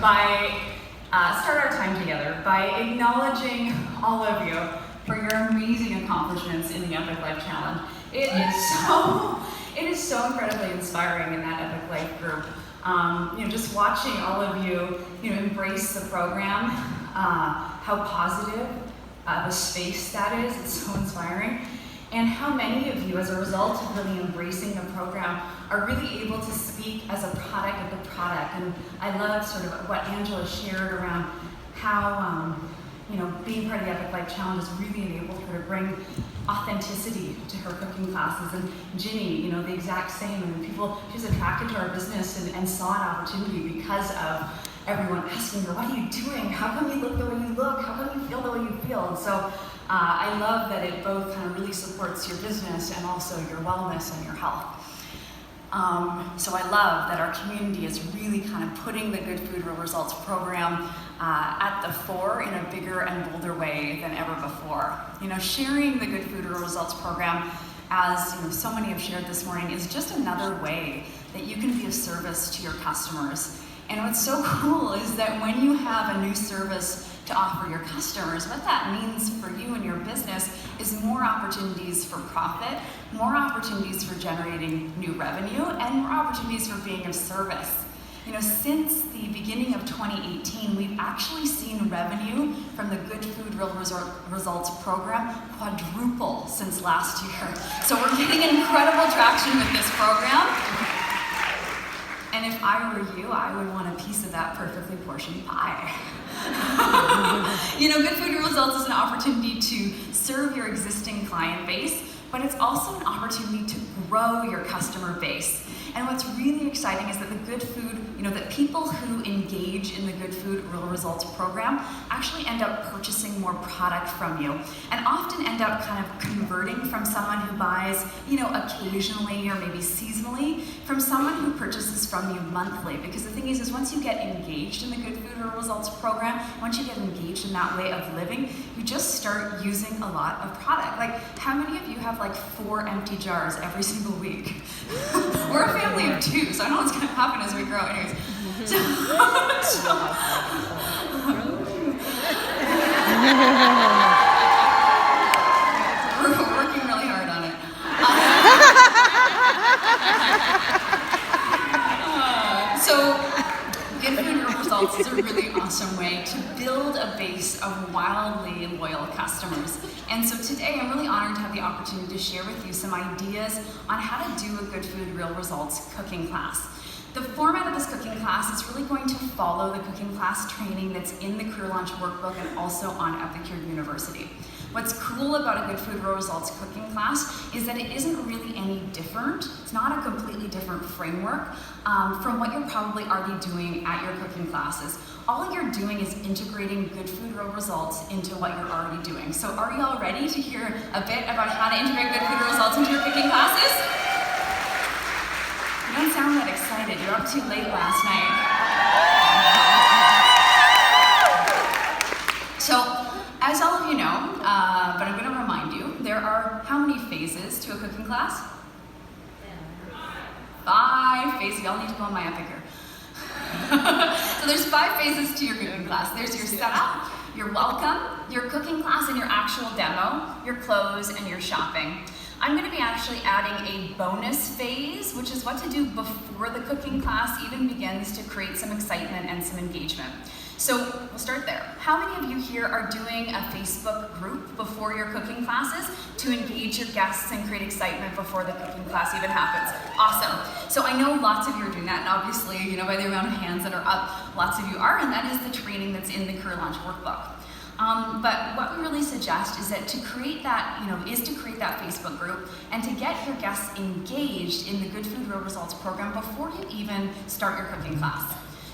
by start our time together by acknowledging all of you for your amazing accomplishments in the Epic Life Challenge. It is so incredibly inspiring in that Epic Life group. Just watching all of you, embrace the program, how positive the space that is. It's so inspiring. And how many of you, as a result of really embracing the program, are really able to speak as a product of the product. And I love sort of what Angela shared around how being part of the Epic Life Challenge has really enabled her to bring authenticity to her cooking classes. And Ginny, the exact same. And she's attracted to our business and saw an opportunity because of everyone asking her, what are you doing? How come you look the way you look? How come you feel the way you feel? And so I love that it both kind of really supports your business and also your wellness and your health. So I love that our community is really kind of putting the Good Food Real Results program at the fore in a bigger and bolder way than ever before. Sharing the Good Food Real Results program, as so many have shared this morning, is just another way that you can be of service to your customers. And what's so cool is that when you have a new service to offer your customers, what that means for you and your business is more opportunities for profit, more opportunities for generating new revenue, and more opportunities for being of service. Since the beginning of 2018, we've actually seen revenue from the Good Food Real Results program quadruple since last year. So we're getting incredible traction with this program. And if I were you, I would want a piece of that perfectly portioned pie. Good Food Real Results is an opportunity to serve your existing client base, but it's also an opportunity to grow your customer base. And what's really exciting is that the good food, that people who engage in the Good Food Real Results program actually end up purchasing more product from you, and often end up kind of converting from someone who buys, occasionally or maybe seasonally, from someone who purchases from you monthly. Because the thing is once you get engaged in the Good Food Real Results program, once you get engaged in that way of living, you just start using a lot of product. Like, how many of you have 4 empty jars every single week? We're a family of 2, so I know what's going to happen as we grow. Anyways, we're working really hard on it. So, Good Food Real Results is a really awesome way to build a base of wildly loyal customers. And so today I'm really honored to have the opportunity to share with you some ideas on how to do a Good Food Real Results cooking class. The format of this cooking class is really going to follow the cooking class training that's in the Career Launch Workbook and also on Epicure University. What's cool about a Good Food Real Results cooking class is that it isn't really any different. It's not a completely different framework from what you're probably already doing at your cooking classes. All you're doing is integrating Good Food Real Results into what you're already doing. So are you all ready to hear a bit about how to integrate Good Food Real Results into your cooking classes? You don't sound that excited. You're up too late last night. So, as all of you know, but I'm going to remind you, there are how many phases to a cooking class? 5 phases. Y'all need to go on my Epicure. So there's 5 phases to your cooking class. There's your setup, your welcome, your cooking class and your actual demo, your close, and your shopping. I'm going to be actually adding a bonus phase, which is what to do before the cooking class even begins to create some excitement and some engagement. So we'll start there. How many of you here are doing a Facebook group before your cooking classes to engage your guests and create excitement before the cooking class even happens? Awesome. So I know lots of you are doing that, and obviously, by the amount of hands that are up, lots of you are, and that is the training that's in the Career Launch Workbook. But what we really suggest is that to create that, that Facebook group and to get your guests engaged in the Good Food Real Results program before you even start your cooking class.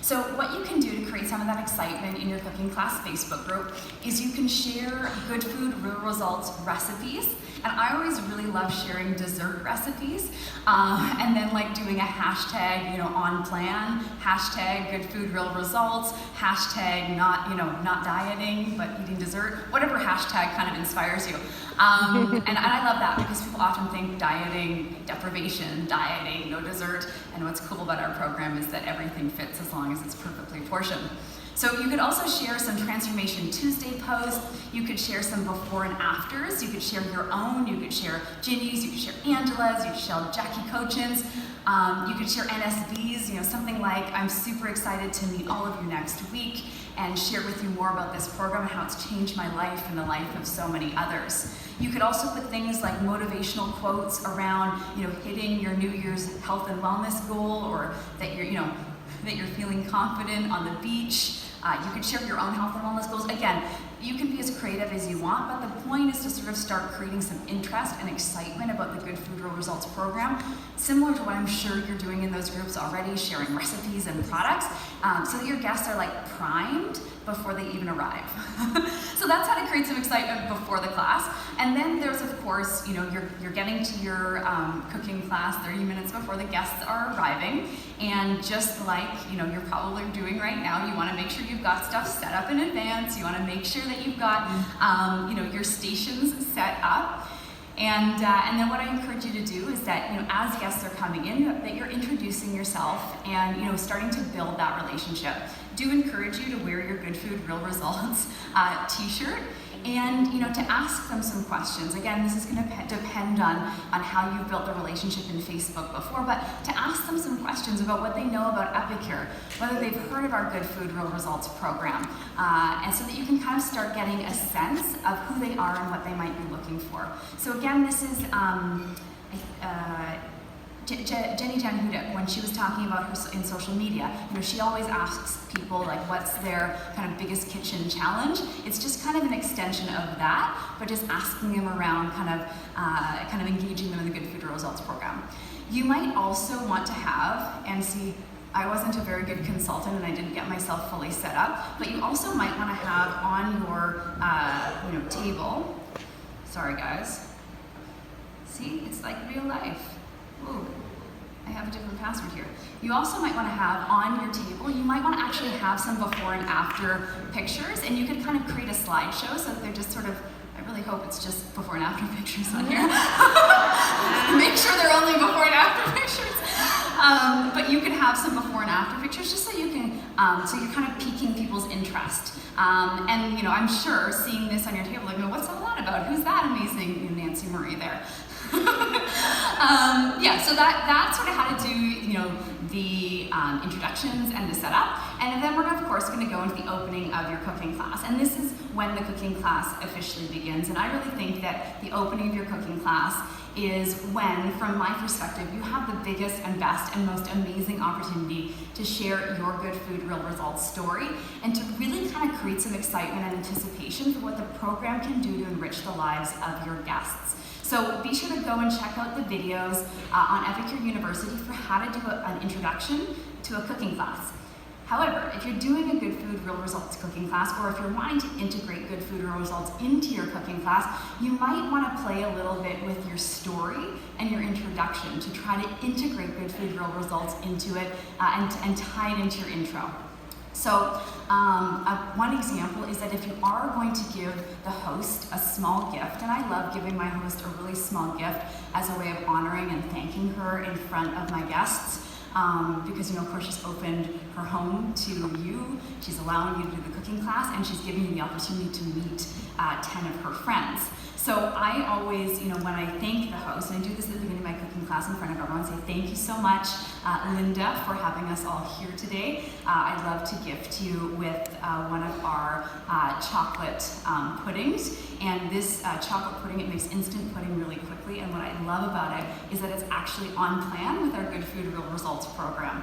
So what you can do to create some of that excitement in your cooking class Facebook group is you can share Good Food Real Results recipes. And I always really love sharing dessert recipes, and then doing a hashtag, on plan, hashtag Good Food Real Results, hashtag not dieting, but eating dessert, whatever hashtag kind of inspires you. And I love that because people often think dieting, deprivation, dieting, no dessert. And what's cool about our program is that everything fits as long long as it's perfectly portioned. So you could also share some Transformation Tuesday posts. You could share some before and afters. You could share your own. You could share Ginny's. You could share Angela's. You could share Jackie Cochin's. You could share NSV's. Something like, I'm super excited to meet all of you next week and share with you more about this program and how it's changed my life and the life of so many others. You could also put things like motivational quotes around, hitting your New Year's health and wellness goal, or that you're feeling confident on the beach. You could share your own health and wellness goals. Again, you can be as creative as you want, but the point is to sort of start creating some interest and excitement about the Good Food Real Results program, similar to what I'm sure you're doing in those groups already, sharing recipes and products, so that your guests are like primed before they even arrive. So that's how to create some excitement before the class. And then there's, of course, you're getting to your cooking class 30 minutes before the guests are arriving. And just like, you're probably doing right now, you want to make sure you've got stuff set up in advance. You want to make sure that you've got, your stations set up. And then what I encourage you to do is that, as guests are coming in, that you're introducing yourself and, starting to build that relationship. Do encourage you to wear your Good Food Real Results t-shirt and, to ask them some questions. Again, this is going to depend on how you've built the relationship in Facebook before, but to ask them some questions about what they know about Epicure, whether they've heard of our Good Food Real Results program, and so that you can kind of start getting a sense of who they are and what they might be looking for. So again, this is Jenny Jan Hudak, when she was talking about her in social media, she always asks people like, what's their kind of biggest kitchen challenge? It's just kind of an extension of that, but just asking them around, kind of engaging them in the Good Food Results program. You might also want to have, and see, I wasn't a very good consultant and I didn't get myself fully set up, but you also might want to have on your table, sorry guys, see, it's like real life. Ooh, I have a different password here. You also might want to have on your table, you might want to actually have some before and after pictures, and you could kind of create a slideshow so that they're just sort of, I really hope it's just before and after pictures on here. Make sure they're only before and after pictures. But you can have some before and after pictures just so you can, so you're kind of piquing people's interest. And I'm sure seeing this on your table, like, what's all that about? Who's that amazing Nancy Murray there? So that's sort of how to do, the introductions and the setup. And then we're of course going to go into the opening of your cooking class. And this is when the cooking class officially begins. And I really think that the opening of your cooking class is when, from my perspective, you have the biggest and best and most amazing opportunity to share your Good Food Real Results story and to really kind of create some excitement and anticipation for what the program can do to enrich the lives of your guests. So be sure to go and check out the videos on Epicure University for how to do an introduction to a cooking class. However, if you're doing a Good Food Real Results cooking class, or if you're wanting to integrate Good Food Real Results into your cooking class, you might want to play a little bit with your story and your introduction to try to integrate Good Food Real Results into it and tie it into your intro. So one example is that if you are going to give the host a small gift, and I love giving my host a really small gift as a way of honoring and thanking her in front of my guests, because of course she's opened her home to you, she's allowing you to do the cooking class, and she's giving you the opportunity to meet 10 of her friends. So I always, when I thank the host, and I do this at the beginning of my cooking class in front of everyone, say thank you so much, Linda, for having us all here today. I'd love to gift you with one of our chocolate puddings. And this chocolate pudding, it makes instant pudding really quickly. And what I love about it is that it's actually on plan with our Good Food Real Results program.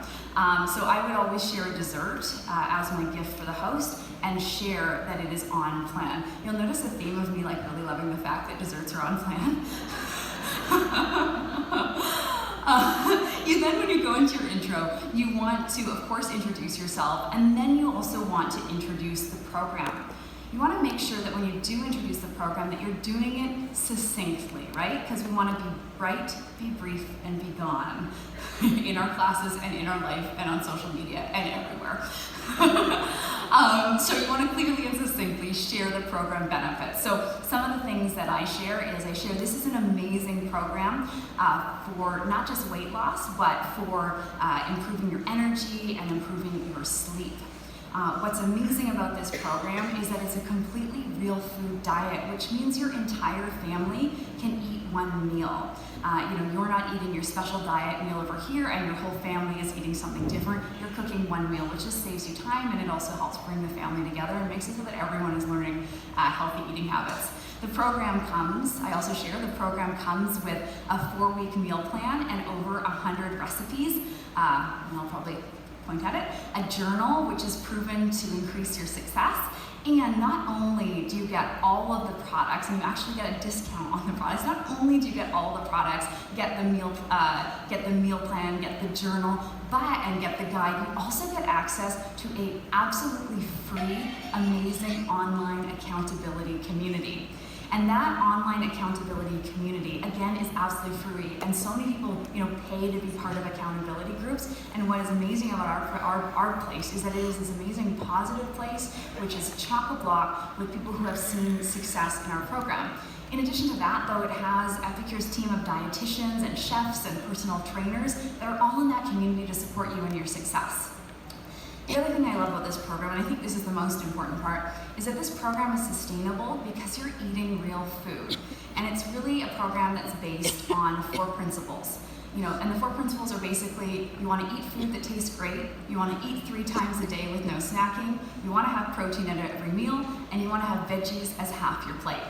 So I would always share a dessert as my gift for the host and share that it is on plan. You'll notice a theme of me really loving the fact that desserts are on plan. Then when you go into your intro, you want to, of course, introduce yourself, and then you also want to introduce the program. You want to make sure that when you do introduce the program that you're doing it succinctly, right? Because we want to be bright, be brief, and be gone in our classes and in our life and on social media and everywhere. So you want to clearly and succinctly share the program benefits. So some of the things that I share is this is an amazing program for not just weight loss, but for improving your energy and improving your sleep. What's amazing about this program is that it's a completely real food diet, which means your entire family can eat one meal. You're not eating your special diet meal over here and your whole family is eating something different. You're cooking one meal, which just saves you time, and it also helps bring the family together and makes it so that everyone is learning healthy eating habits. The program comes with a 4-week meal plan and over 100 recipes. And I'll probably point at it, a journal which is proven to increase your success, and not only do you get all of the products, and you actually get a discount on the products, not only do you get all the products, get the meal plan, get the journal, and get the guide, you also get access to a absolutely free, amazing online accountability community. And that online accountability community, again, is absolutely free. And so many people, pay to be part of accountability groups. And what is amazing about our place is that it is this amazing positive place, which is chock-a-block with people who have seen success in our program. In addition to that, though, it has Epicure's team of dietitians and chefs and personal trainers that are all in that community to support you in your success. The other thing I love about this program, and I think this is the most important part, is that this program is sustainable because you're eating real food. And it's really a program that's based on 4 principles. And the 4 principles are basically, you want to eat food that tastes great, you want to eat 3 times a day with no snacking, you want to have protein at every meal, and you want to have veggies as half your plate.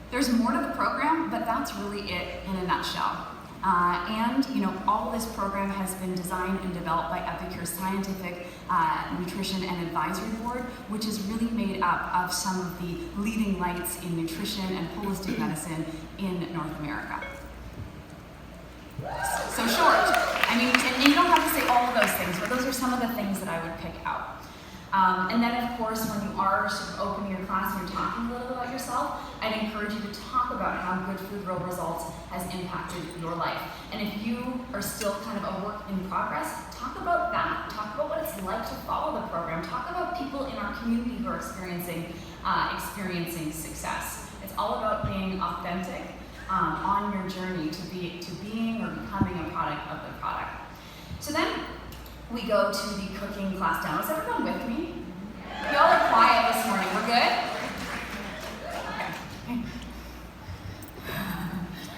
There's more to the program, but that's really it in a nutshell. All this program has been designed and developed by Epicure's Scientific Nutrition and Advisory Board, which is really made up of some of the leading lights in nutrition and holistic medicine in North America. So short. And you don't have to say all of those things, but those are some of the things that I would pick out. And then, of course, when you are sort of opening your class and you're talking a little bit about yourself, I'd encourage you to talk about how Good Food, Real Results has impacted your life. And if you are still kind of a work in progress, talk about that. Talk about what it's like to follow the program. Talk about people in our community who are experiencing success. It's all about being authentic on your journey to being or becoming a product of the product. So then, we go to the cooking class demo. Is everyone with me? Y'all are quiet this morning. We're good? Okay.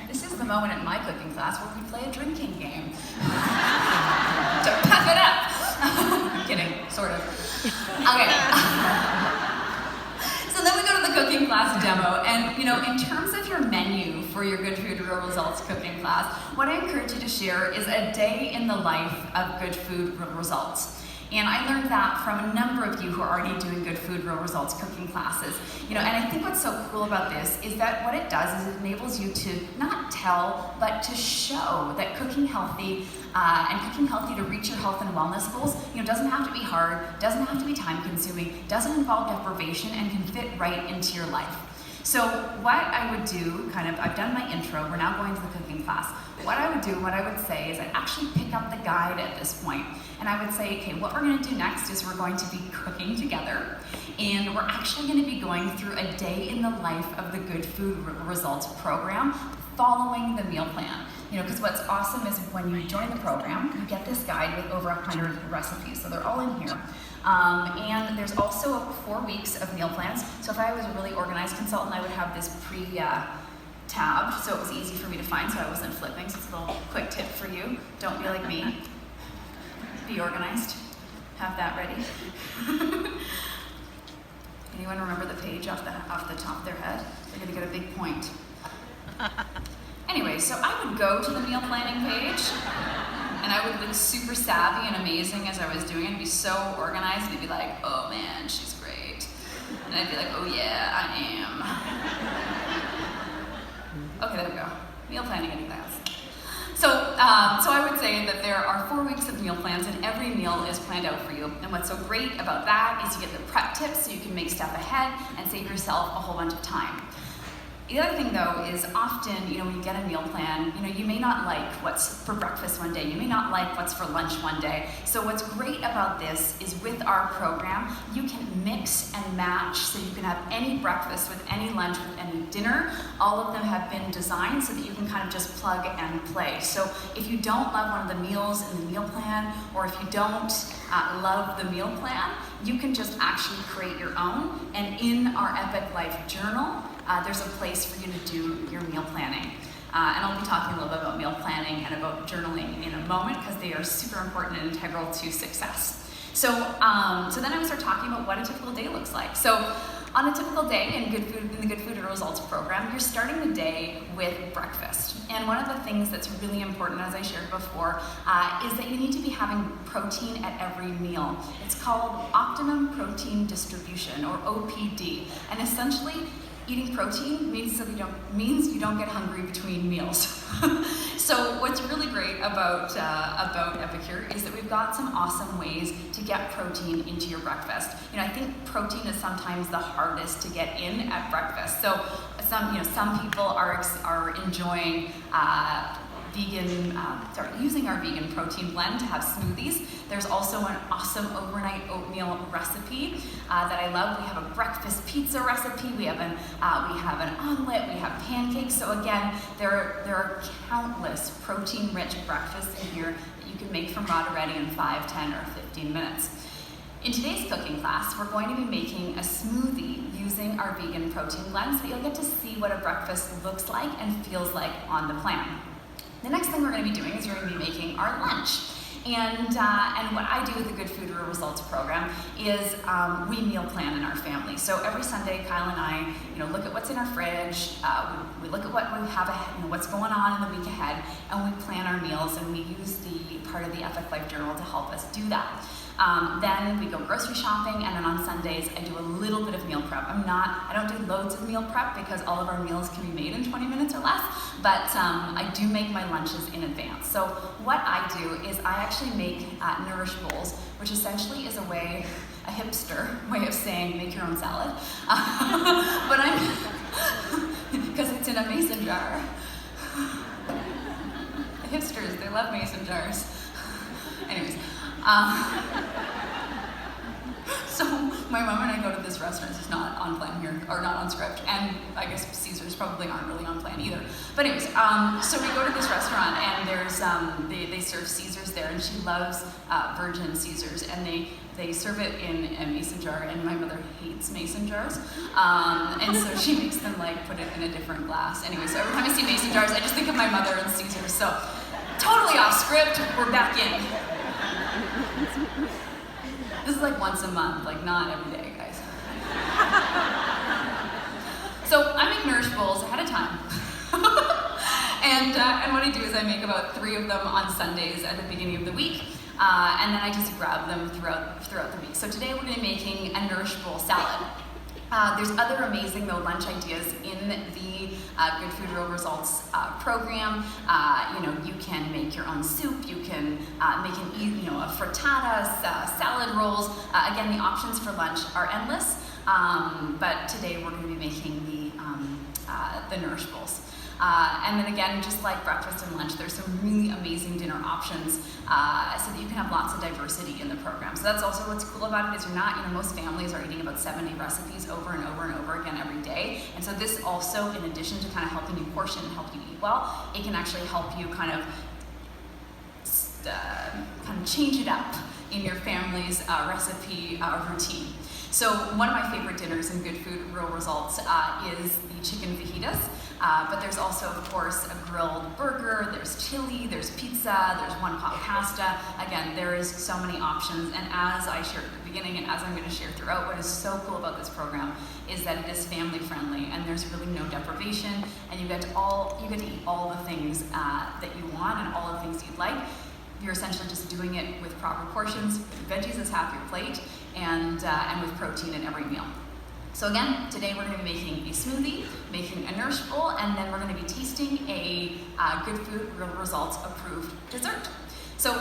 This is the moment at my cooking class where we play a drinking game. To pep it up. I'm kidding, sort of. Okay. So then we go to the cooking class demo, and in terms of your menu for your Good Food, Real Results cooking class, what I encourage you to share is a day in the life of Good Food, Real Results. And I learned that from a number of you who are already doing Good Food, Real Results cooking classes. And I think what's so cool about this is that what it does is it enables you to not tell, but to show that cooking healthy and cooking healthy to reach your health and wellness goals, doesn't have to be hard, doesn't have to be time consuming, doesn't involve deprivation, and can fit right into your life. So what I would do, I've done my intro, we're now going to the cooking class. What I would say is I'd actually pick up the guide at this point, and I would say, okay, what we're gonna do next is we're going to be cooking together, and we're actually gonna be going through a day in the life of the Good Food Results program, following the meal plan. Because what's awesome is when you join the program, you get this guide with over 100 recipes, so they're all in here. And there's also 4 weeks of meal plans. So if I was a really organized consultant, I would have this pre-tabbed, so it was easy for me to find, so I wasn't flipping. So it's a little quick tip for you. Don't be like me. Be organized. Have that ready. Anyone remember the page off the top of their head? They're gonna get a big point. Anyway, so I would go to the meal planning page, and I would look super savvy and amazing as I was doing it, and be so organized, and be like, oh man, she's great. And I'd be like, oh yeah, I am. Okay, there we go. Meal planning and class. So I would say that there are 4 weeks of meal plans, and every meal is planned out for you. And what's so great about that is you get the prep tips so you can make stuff ahead and save yourself a whole bunch of time. The other thing though is often, when you get a meal plan, you may not like what's for breakfast one day, you may not like what's for lunch one day. So what's great about this is with our program, you can mix and match, so you can have any breakfast with any lunch with any dinner. All of them have been designed so that you can kind of just plug and play. So if you don't love one of the meals in the meal plan, or if you don't love the meal plan, you can just actually create your own. And in our Epic Life Journal, there's a place for you to do your meal planning. And I'll be talking a little bit about meal planning and about journaling in a moment, because they are super important and integral to success. So then I'm going to start talking about what a typical day looks like. So on a typical day in the Good Food Results program, you're starting the day with breakfast. And one of the things that's really important, as I shared before, is that you need to be having protein at every meal. It's called Optimum Protein Distribution, or OPD. And essentially, eating protein means you don't get hungry between meals. So what's really great about Epicure is that we've got some awesome ways to get protein into your breakfast. I think protein is sometimes the hardest to get in at breakfast. So some people are enjoying using our vegan protein blend to have smoothies. There's also an awesome overnight oatmeal recipe that I love. We have a breakfast pizza recipe. We have an omelet. We have pancakes. So again, there are countless protein-rich breakfasts in here that you can make from raw to ready in 5, 10, or 15 minutes. In today's cooking class, we're going to be making a smoothie using our vegan protein blend, so you'll get to see what a breakfast looks like and feels like on the plan. The next thing we're going to be doing is we're going to be making our lunch. And what I do with the Good Food Results program is we meal plan in our family. So every Sunday, Kyle and I, look at what's in our fridge. We look at what we have ahead, what's going on in the week ahead, and we plan our meals. And we use the part of the Epic Life Journal to help us do that. Then we go grocery shopping, and then on Sundays I do a little bit of meal prep. I don't do loads of meal prep because all of our meals can be made in 20 minutes or less, but I do make my lunches in advance. So what I do is I actually make Nourish Bowls, which essentially is a hipster way of saying make your own salad. But because it's in a mason jar. The hipsters, they love mason jars. Anyways. So my mom and I go to this restaurant. It's not on plan here, or not on script, and I guess Caesars probably aren't really on plan either. But anyways, so we go to this restaurant, and there's they serve Caesars there, and she loves virgin Caesars, and they serve it in a mason jar, and my mother hates mason jars, and so she makes them put it in a different glass. Anyway, so every time I see mason jars, I just think of my mother and Caesars. So totally off script. We're back in. This is once a month, not every day, guys. So I make Nourish Bowls ahead of time. And what I do is I make about 3 of them on Sundays at the beginning of the week. And then I just grab them throughout the week. So today we're going to be making a Nourish Bowl salad. There's other amazing low-lunch ideas in the Good Food Results program. You can make your own soup. You can make a frittata, salad rolls. Again, the options for lunch are endless. But today we're going to be making the Nourish Bowls. And then again, just like breakfast and lunch, there's some really amazing dinner options so that you can have lots of diversity in the program. So that's also what's cool about it is most families are eating about 70 recipes over and over and over again every day. And so this also, in addition to kind of helping you portion and help you eat well, it can actually help you kind of change it up in your family's recipe routine. So one of my favorite dinners in Good Food Results is the chicken fajitas. But there's also, of course, a grilled burger, there's chili, there's pizza, there's one-pot pasta. Again, there is so many options, and as I shared at the beginning and as I'm going to share throughout, what is so cool about this program is that it is family-friendly, and there's really no deprivation, and you get to eat all the things that you want and all the things you'd like. You're essentially just doing it with proper portions. Veggies is half your plate, and with protein in every meal. So again, today we're going to be making a smoothie, making a Nourish Bowl, and then we're going to be tasting a Good Food Results approved dessert. So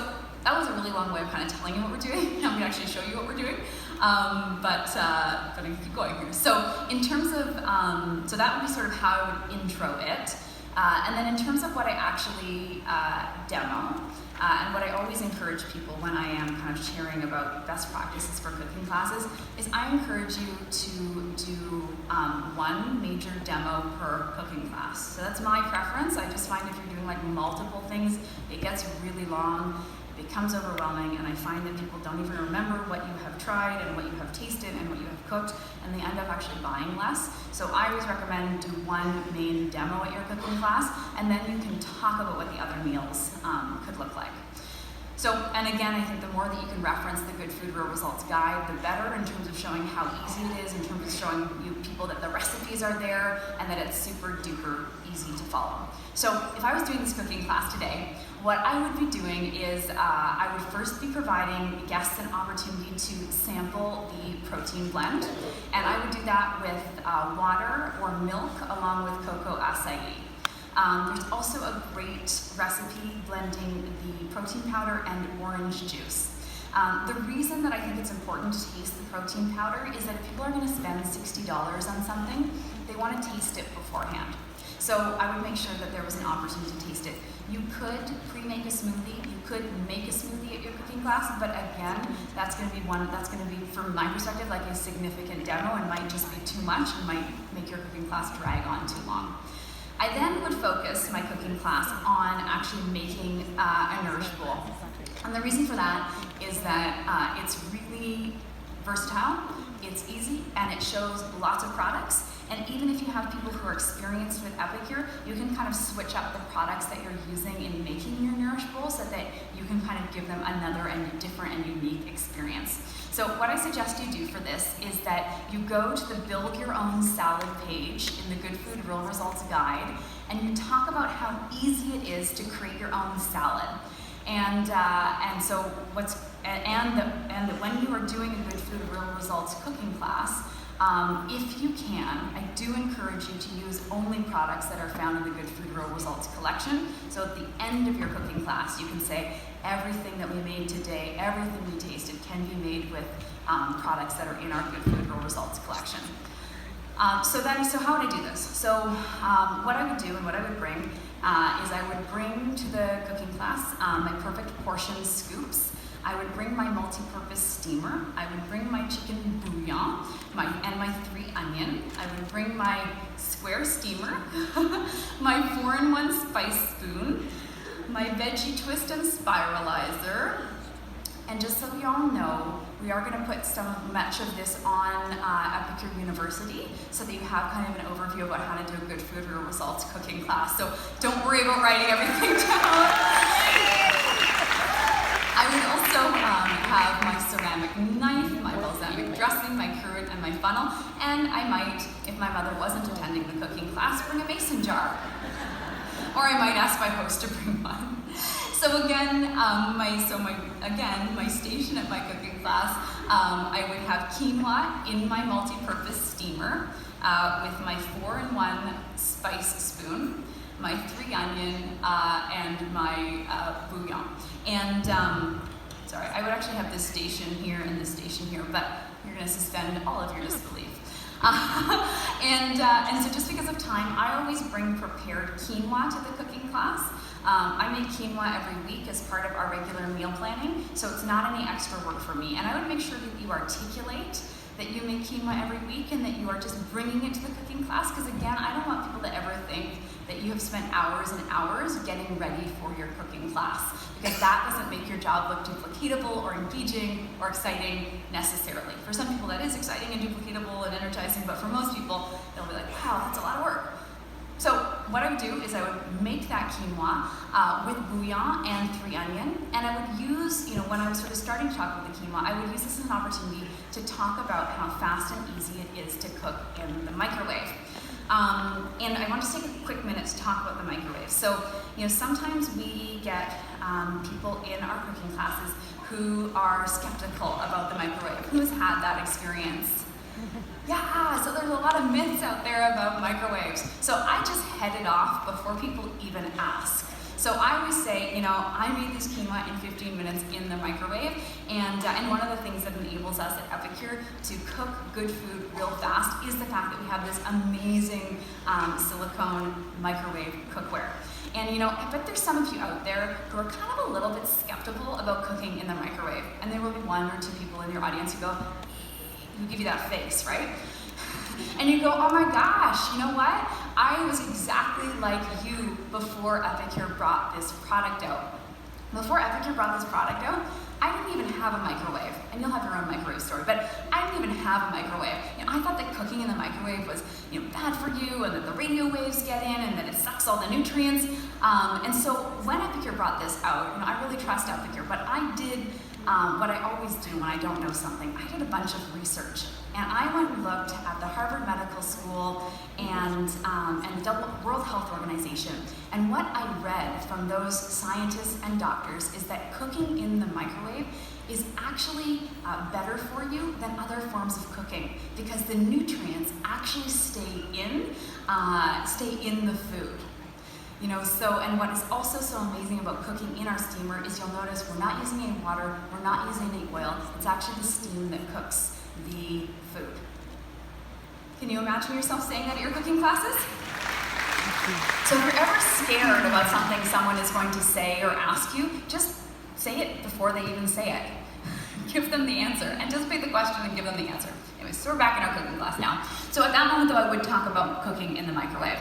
that was a really long way of kind of telling you what we're doing. Now I'm going to actually show you what we're doing. but I can keep going here. So in terms of, so that would be sort of how I would intro it. And then in terms of what I actually demo, and what I always encourage people when I am kind of sharing about best practices for cooking classes is I encourage you to do one major demo per cooking class. So that's my preference. I just find if you're doing like multiple things, it gets really long, it becomes overwhelming, and I find that people don't even remember what you have tried and what you have tasted and what you have cooked, and they end up actually buying less. So I always recommend do one main demo at your cooking class, and then you can talk about what the other meals could look like. So, and again, I think the more that you can reference the Good Food Real Results Guide, the better in terms of showing how easy it is, in terms of showing you people that the recipes are there and that it's super duper easy to follow. So if I was doing this cooking class today, what I would be doing is I would first be providing guests an opportunity to sample the protein blend, and I would do that with water or milk along with cocoa acai. There's also a great recipe blending the protein powder and orange juice. The reason that I think it's important to taste the protein powder is that if people are going to spend $60 on something, they want to taste it beforehand. So I would make sure that there was an opportunity to taste it. You could pre-make a smoothie, you could make a smoothie at your cooking class, but again, that's going to be, from my perspective, like a significant demo and might just be too much and might make your cooking class drag on too long. I then would focus my cooking class on actually making a nourish bowl. And the reason for that is that it's really versatile, it's easy, and it shows lots of products. And even if you have people who are experienced with Epicure, you can kind of switch up the products that you're using in making your nourish bowl so that you can kind of give them another and different and unique experience. So what I suggest you do for this is that you go to the Build Your Own Salad page in the Good Food Real Results Guide, and you talk about how easy it is to create your own salad. And so when you are doing a Good Food Real Results cooking class, if you can, I do encourage you to use only products that are found in the Good Food Real Results collection. So at the end of your cooking class, you can say, everything that we made today, everything we tasted can be made with products that are in our Good Food Real Results collection. So how would I do this? So what I would do and what I would bring is I would bring to the cooking class my perfect portion scoops. I would bring my multi-purpose steamer. I would bring my chicken bouillon and my 3 onion. I would bring my square steamer, my 4-in-1 spice spoon, my veggie twist and spiralizer. And just so you all know, we are going to put much of this on Epicure University so that you have kind of an overview about how to do a Good Food Real Results cooking class. So don't worry about writing everything down. I would also have my ceramic knife, my balsamic dressing, my curd, and my funnel. And I might, if my mother wasn't attending the cooking class, bring a mason jar. Or I might ask my host to bring one. So again, my station at my cooking class, I would have quinoa in my multi-purpose steamer with my 4-in-1 spice spoon, my 3 onion, and my bouillon. And sorry, I would actually have this station here and this station here, but you're going to suspend all of your disbelief. And so just because of time, I always bring prepared quinoa to the cooking class. I make quinoa every week as part of our regular meal planning, so it's not any extra work for me. And I would make sure that you articulate that you make quinoa every week and that you are just bringing it to the cooking class, because again, I don't want people to ever think that you have spent hours and hours getting ready for your cooking class, because that doesn't make your job look duplicatable or engaging or exciting necessarily. For some people that is exciting and duplicatable and energizing, but for most people, they'll be like, wow, that's a lot of work. So what I would do is I would make that quinoa with bouillon and 3 onion, and I would use, when I was sort of starting to talk about the quinoa, I would use this as an opportunity to talk about how fast and easy it is to cook in the microwave. And I want to take a quick minute to talk about the microwave. So, sometimes we get people in our cooking classes who are skeptical about the microwave. Who's had that experience? Yeah, so there's a lot of myths out there about microwaves. So I just head it off before people even ask. So I always say, I made this quinoa in 15 minutes in the microwave, and one of the things that enables us at Epicure to cook good food real fast is the fact that we have this amazing silicone microwave cookware. And I bet there's some of you out there who are kind of a little bit skeptical about cooking in the microwave, and there will be one or two people in your audience who give you that face, right? And you go, oh my gosh, you know what? I was exactly like you before Epicure brought this product out. Before Epicure brought this product out, I didn't even have a microwave. And you'll have your own microwave story, but I didn't even have a microwave. I thought that cooking in the microwave was bad for you, and that the radio waves get in, and that it sucks all the nutrients. And so when Epicure brought this out, I really trust Epicure, but I did what I always do when I don't know something. I did a bunch of research. And I went and looked at the Harvard Medical School and the World Health Organization. And what I read from those scientists and doctors is that cooking in the microwave is actually better for you than other forms of cooking, because the nutrients actually stay in the food. And what is also so amazing about cooking in our steamer is you'll notice we're not using any water, we're not using any oil. It's actually the steam that cooks the food. Can you imagine yourself saying that at your cooking classes? So if you're ever scared about something someone is going to say or ask you, just say it before they even say it. Give them the answer. Anticipate the question and give them the answer. Anyways, so we're back in our cooking class now. So at that moment, though, I would talk about cooking in the microwave.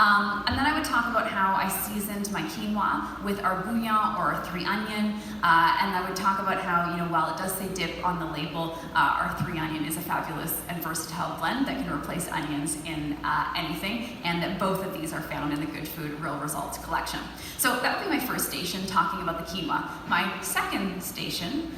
And then I would talk about how I seasoned my quinoa with our bouillon or our 3 onion, and I would talk about how, while it does say dip on the label, our 3 onion is a fabulous and versatile blend that can replace onions in anything, and that both of these are found in the Good Food Real Results collection. So that would be my first station, talking about the quinoa. My second station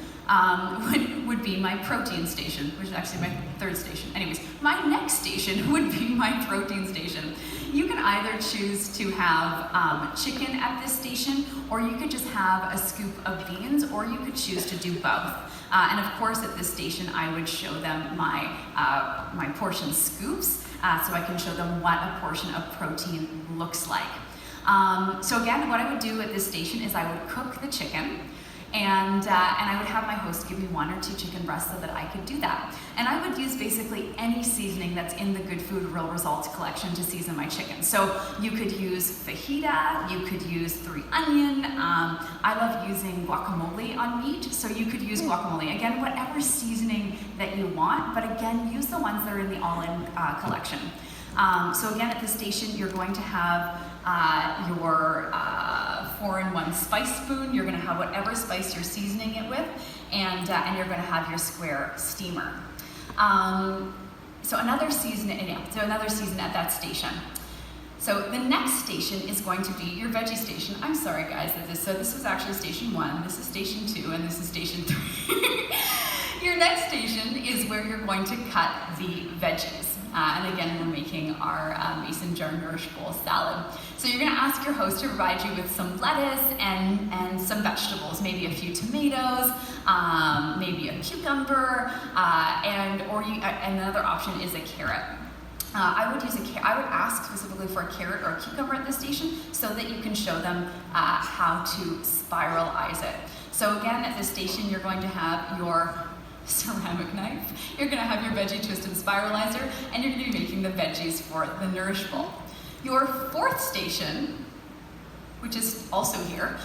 would be my protein station, which is actually my third station. Anyways, my next station would be my protein station. You can either choose to have chicken at this station, or you could just have a scoop of beans, or you could choose to do both. And of course, at this station, I would show them my portion scoops, so I can show them what a portion of protein looks like. So again, what I would do at this station is I would cook the chicken, and I would have my host give me 1 or 2 chicken breasts so that I could do that. And I would use basically any seasoning that's in the Good Food Real Results collection to season my chicken. So you could use fajita, you could use 3 onion. I love using guacamole on meat, so you could use guacamole. Again, whatever seasoning that you want, but again, use the ones that are in the all-in collection. So again, at this station, you're going to have your 4-in-1 spice spoon. You're going to have whatever spice you're seasoning it with, and you're going to have your square steamer. So another season at that station. So the next station is going to be your veggie station. I'm sorry, guys. This was actually station 1. This is station 2, and this is station 3. Your next station is where you're going to cut the veggies. And again, we're making our mason jar nourish bowl salad. So you're going to ask your host to provide you with some lettuce and some vegetables, maybe a few tomatoes, maybe a cucumber, and another option is a carrot. I would ask specifically for a carrot or a cucumber at this station so that you can show them how to spiralize it. So again, at this station, you're going to have your ceramic knife, you're going to have your veggie twist and spiralizer, and you're going to be making the veggies for the nourish bowl. Your 4th station, which is also here,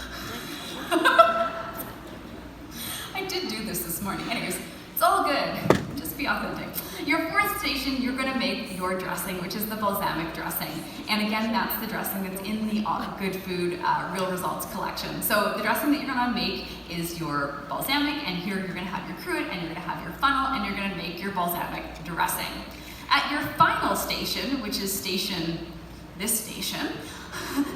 I did do this morning. Anyways, it's all good. Just be authentic. Your 4th station, you're going to make your dressing, which is the balsamic dressing. And again, that's the dressing that's in the Good Food Real Results collection. So the dressing that you're going to make is your balsamic, and here you're going to have your cruet, and you're going to have your funnel, and you're going to make your balsamic dressing. At your final station, which is this station,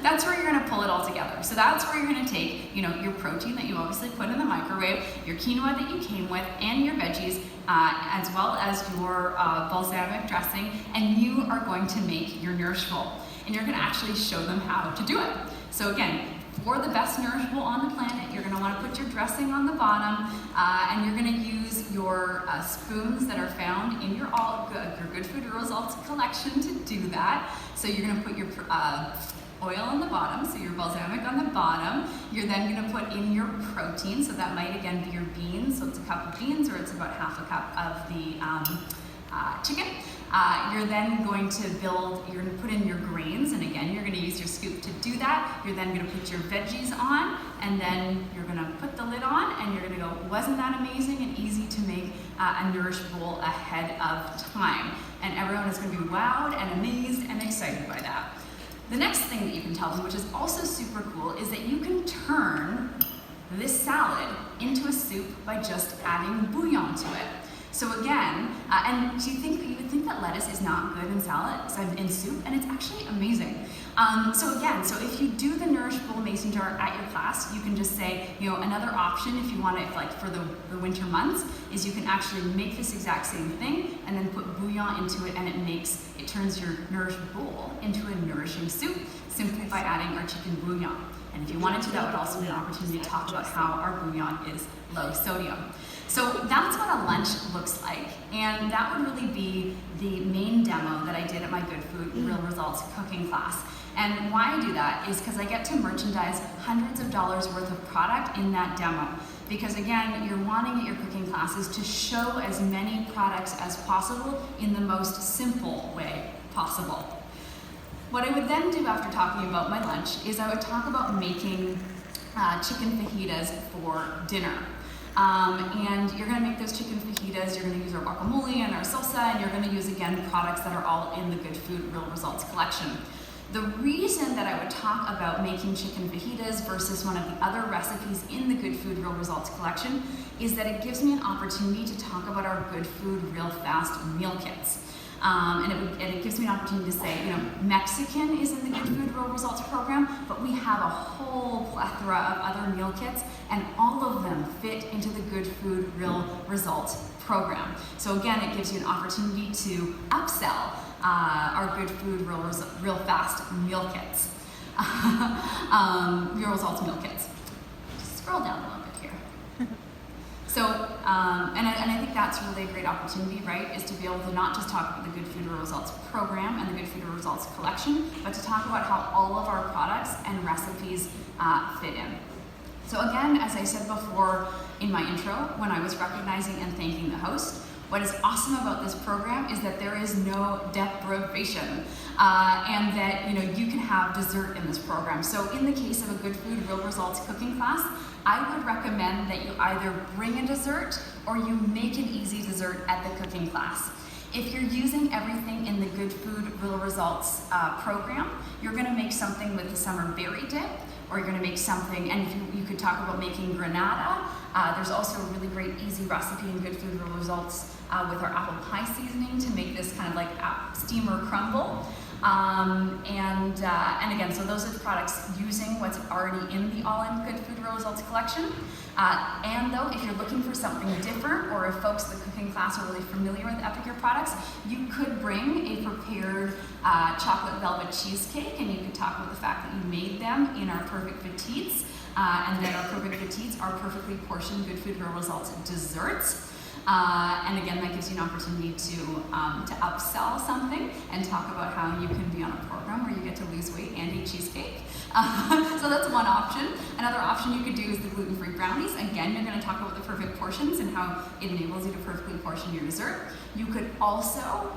that's where you're going to pull it all together. So that's where you're going to take, your protein that you obviously put in the microwave, your quinoa that you came with, and your veggies, as well as your balsamic dressing, and you are going to make your nourish bowl. And you're going to actually show them how to do it. So again, for the best nourish bowl on the planet, you're going to want to put your dressing on the bottom, and you're going to use your spoons that are found in your Good Food Results collection to do that. So you're going to put your oil on the bottom, so your balsamic on the bottom. You're then going to put in your protein, so that might again be your beans, so it's a cup of beans or it's about half a cup of the chicken. You're then going to you're going to put in your grains, and again, you're going to use your scoop to do that. You're then going to put your veggies on, and then you're going to put the lid on, and you're going to go, wasn't that amazing and easy to make a Nourish bowl ahead of time? And everyone is going to be wowed and amazed and excited by that. The next thing that you can tell them, which is also super cool, is that you can turn this salad into a soup by just adding bouillon to it. So again, and you would think that lettuce is not good in salad, in soup, and it's actually amazing. So if you do the Nourish bowl mason jar at your class, you can just say, another option if you want it, like for the winter months, is you can actually make this exact same thing and then put bouillon into it, and it turns your Nourish bowl into a nourishing soup simply by adding our chicken bouillon. And if you wanted to, that would also be an opportunity to talk about how our bouillon is low sodium. So that's what a lunch looks like, and that would really be the main demo that I did at my Good Food Real Results cooking class. And why I do that is because I get to merchandise hundreds of dollars worth of product in that demo. Because again, you're wanting at your cooking classes to show as many products as possible in the most simple way possible. What I would then do after talking about my lunch is I would talk about making chicken fajitas for dinner. And you're going to make those chicken fajitas, you're going to use our guacamole and our salsa, and you're going to use, again, products that are all in the Good Food Real Results collection. The reason that I would talk about making chicken fajitas versus one of the other recipes in the Good Food Real Results collection is that it gives me an opportunity to talk about our Good Food Real Fast meal kits. And it gives me an opportunity to say, Mexican is in the Good Food Real Results program, but we have a whole plethora of other meal kits, and all of them fit into the Good Food Real Results program. So again, it gives you an opportunity to upsell our Good Food Real Fast meal kits, Real Results meal kits. Just scroll down a little bit here. So, and I think that's really a great opportunity, right, is to be able to not just talk about the Good Food Real Results program and the Good Food Real Results collection, but to talk about how all of our products and recipes fit in. So again, as I said before in my intro, when I was recognizing and thanking the host, what is awesome about this program is that there is no deprivation, and that you can have dessert in this program. So in the case of a Good Food Real Results cooking class, I would recommend that you either bring a dessert or you make an easy dessert at the cooking class. If you're using everything in the Good Food Real Results program, you're going to make something with the summer berry dip, or you're going to make something, and you could talk about making granada. There's also a really great easy recipe in Good Food Real Results with our apple pie seasoning to make this kind of like steamer crumble. And again, so those are the products using what's already in the All-In Good Food Real Results collection. And though, if you're looking for something different, or if folks in the cooking class are really familiar with Epicure products, you could bring a prepared chocolate velvet cheesecake, and you could talk about the fact that you made them in our Perfect Petites, and that our Perfect Petites are perfectly portioned Good Food Real Results desserts. And again, that gives you an opportunity to upsell something and talk about how you can be on a program where you get to lose weight and eat cheesecake. So that's one option. Another option you could do is the gluten-free brownies. Again, you're going to talk about the perfect portions and how it enables you to perfectly portion your dessert. You could also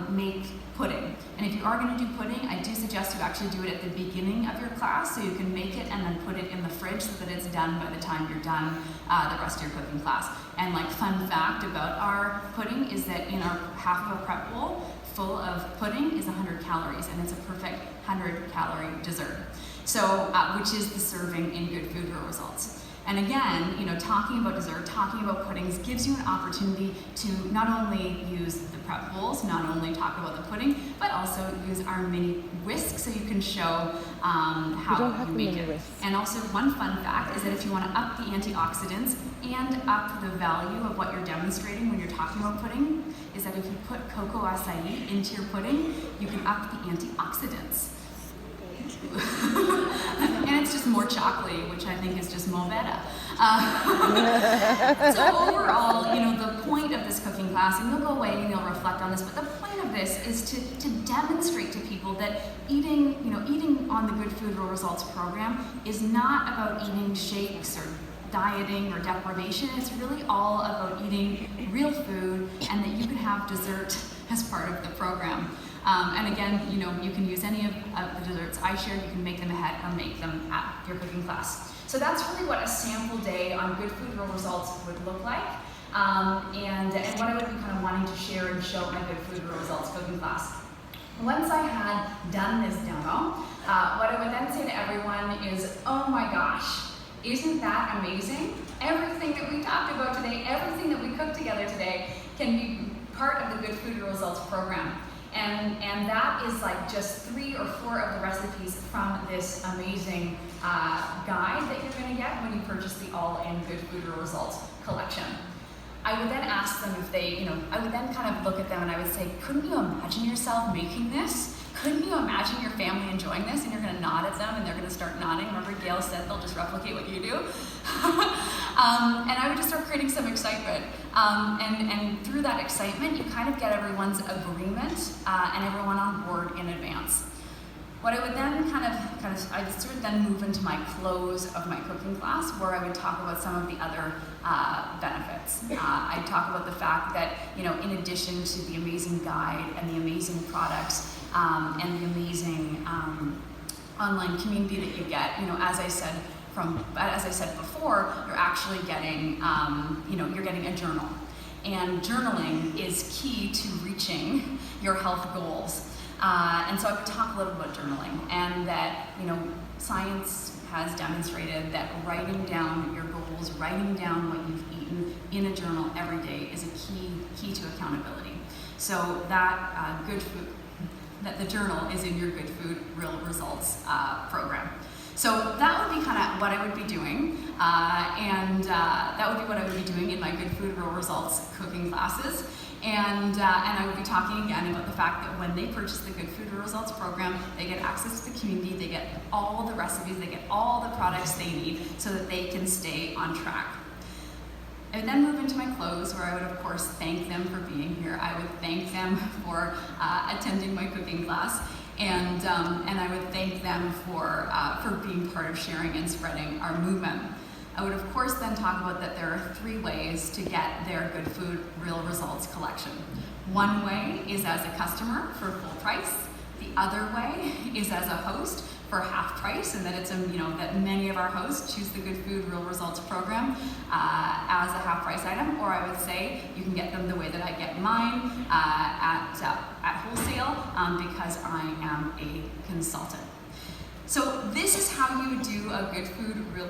make pudding. And if you are going to do pudding, I do suggest you actually do it at the beginning of your class, so you can make it and then put it in the fridge so that it's done by the time you're done the rest of your cooking class. And like fun fact about our pudding is that in our half of a prep bowl full of pudding is 100 calories, and it's a perfect 100-calorie dessert. So, which is the serving in Good Food Real Results. And again, talking about dessert, talking about puddings gives you an opportunity to not only use the prep bowls, not only talk about the pudding, but also use our mini whisk so you can show how you make it. And also one fun fact is that if you want to up the antioxidants and up the value of what you're demonstrating when you're talking about pudding, is that if you put cocoa acai into your pudding, you can up the antioxidants. And it's is just more chocolatey, which I think is just more better. So overall, you know, the point of this cooking class, and you'll go away and you'll reflect on this, but the point of this is to demonstrate to people that eating on the Good Food Real Results program is not about eating shakes or dieting or deprivation. It's really all about eating real food, and that you can have dessert as part of the program. And again, you know, you can use any of the desserts I shared. You can make them ahead or make them at your cooking class. So that's really what a sample day on Good Food Real Results would look like. And what I would be kind of wanting to share and show at my Good Food Real Results cooking class. Once I had done this demo, what I would then say to everyone is, oh my gosh, isn't that amazing? Everything that we talked about today, everything that we cooked together today can be part of the Good Food Real Results program. And that is like just 3 or 4 of the recipes from this amazing guide that you're going to get when you purchase the all-in Good Food Real Results collection. I would then ask them if they, I would then kind of look at them and I would say, couldn't you imagine yourself making this? Couldn't you imagine your family enjoying this? And you're going to nod at them and they're going to start nodding. Remember Gail said they'll just replicate what you do? And I would just start creating some excitement. And through that excitement, you kind of get everyone's agreement and everyone on board in advance. What I would then I'd sort of then move into my close of my cooking class, where I would talk about some of the other benefits. I'd talk about the fact that, in addition to the amazing guide and the amazing products and the amazing online community that you get, as I said before, you're actually getting, you're getting a journal. And journaling is key to reaching your health goals. And so I would talk a little about journaling, and that, science has demonstrated that writing down your goals, writing down what you've eaten in a journal every day is a key to accountability. So that that the journal is in your Good Food Real Results program. So that would be kind of what I would be doing, and that would be what I would be doing in my Good Food Real Results cooking classes. And I would be talking again about the fact that when they purchase the Good Food Real Results program, they get access to the community, they get all the recipes, they get all the products they need so that they can stay on track. I would then move into my close, where I would, of course, thank them for being here. I would thank them for attending my cooking class, and I would thank them for being part of sharing and spreading our movement. I would, of course, then talk about that there are 3 ways to get their Good Food Real Results collection. One way is as a customer for full price. The other way is as a host for half price, and that it's that many of our hosts choose the Good Food Real Results program as a half price item. Or I would say you can get them the way that I get mine at wholesale because I am a consultant. So this is how you would do a Good Food Real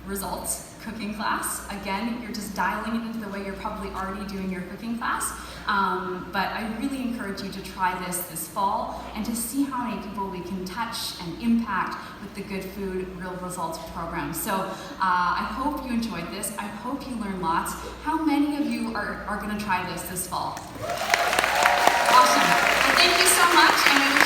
Results cooking class. Again, you're just dialing it into the way you're probably already doing your cooking class. But I really encourage you to try this fall and to see how many people we can touch and impact with the Good Food Real Results program. So I hope you enjoyed this. I hope you learned lots. How many of you are going to try this fall? Awesome. Well, thank you so much. And